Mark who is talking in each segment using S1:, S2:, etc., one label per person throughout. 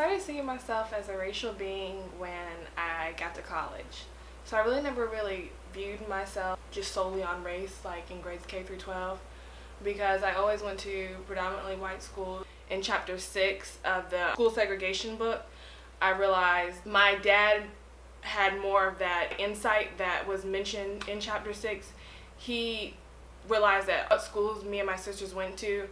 S1: started seeing myself as a racial being when I got to college. So I really never really viewed myself just solely on race, like in grades K through 12, because I always went to predominantly white schools. In chapter 6 of the school segregation book, I realized my dad had more of that insight that was mentioned in chapter 6. He realized that what schools me and my sisters went to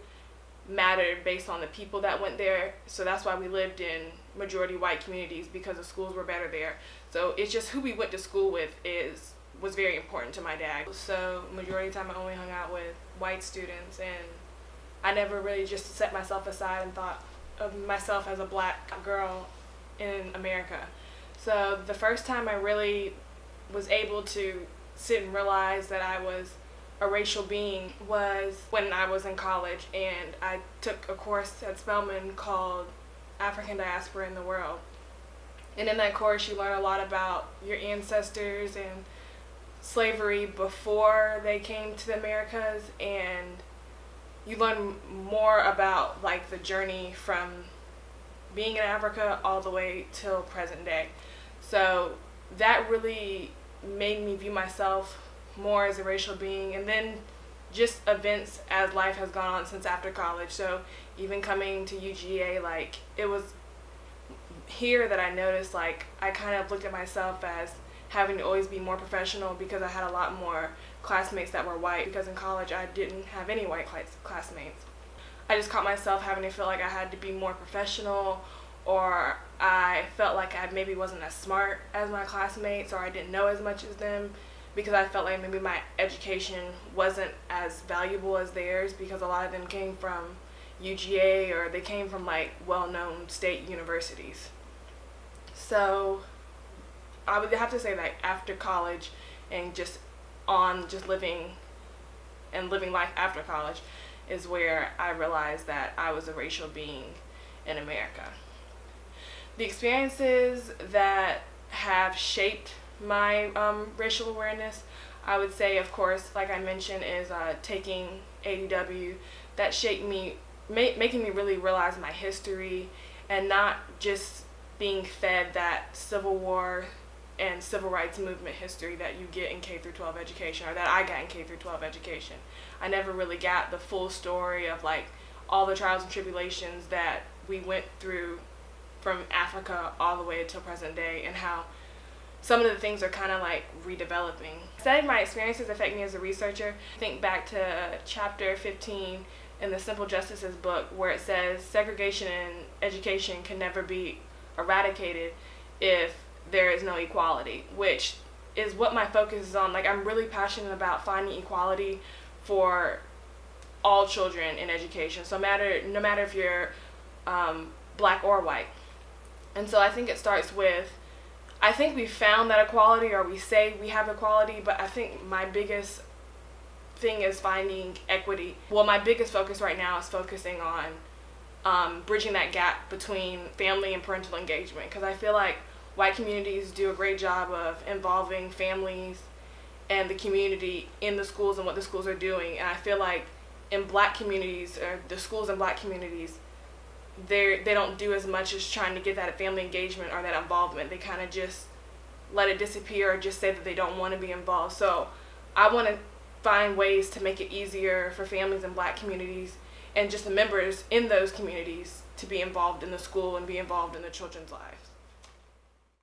S1: mattered based on the people that went there. So that's why we lived in majority white communities, because the schools were better there. So it's just who we went to school with was very important to my dad. So majority of the time I only hung out with white students, and I never really just set myself aside and thought of myself as a black girl in America. So the first time I really was able to sit and realize that I was a racial being was when I was in college, and I took a course at Spelman called African Diaspora in the World. And in that course you learn a lot about your ancestors and slavery before they came to the Americas, and you learn more about like the journey from being in Africa all the way till present day. So that really made me view myself more as a racial being, and then just events as life has gone on since after college. So even coming to UGA, like it was here that I noticed like I kind of looked at myself as having to always be more professional, because I had a lot more classmates that were white, because in college I didn't have any white classmates. I just caught myself having to feel like I had to be more professional, or I felt like I maybe wasn't as smart as my classmates, or I didn't know as much as them, because I felt like maybe my education wasn't as valuable as theirs, because a lot of them came from UGA or they came from like well-known state universities. So I would have to say that after college and just living life after college is where I realized that I was a racial being in America. The experiences that have shaped my racial awareness, I would say, of course, like I mentioned, is taking EDAP. That shaped me, making me really realize my history, and not just being fed that Civil War and Civil Rights Movement history that you get in K through 12 education, or that I got in K through 12 education. I never really got the full story of like all the trials and tribulations that we went through from Africa all the way until present day, and how some of the things are kind of like redeveloping. Studying my experiences affect me as a researcher. Think back to chapter 15 in the Simple Justices book, where it says segregation in education can never be eradicated if there is no equality, which is what my focus is on. Like, I'm really passionate about finding equality for all children in education, so no matter if you're black or white. And so I think it starts with, I think we found that equality, or we say we have equality, but I think my biggest thing is finding equity. Well, my biggest focus right now is focusing on bridging that gap between family and parental engagement, because I feel like white communities do a great job of involving families and the community in the schools and what the schools are doing. And I feel like in black communities, or the schools in black communities, they don't do as much as trying to get that family engagement or that involvement. They kind of just let it disappear, or just say that they don't want to be involved. So I want to find ways to make it easier for families in black communities and just the members in those communities to be involved in the school and be involved in the children's lives.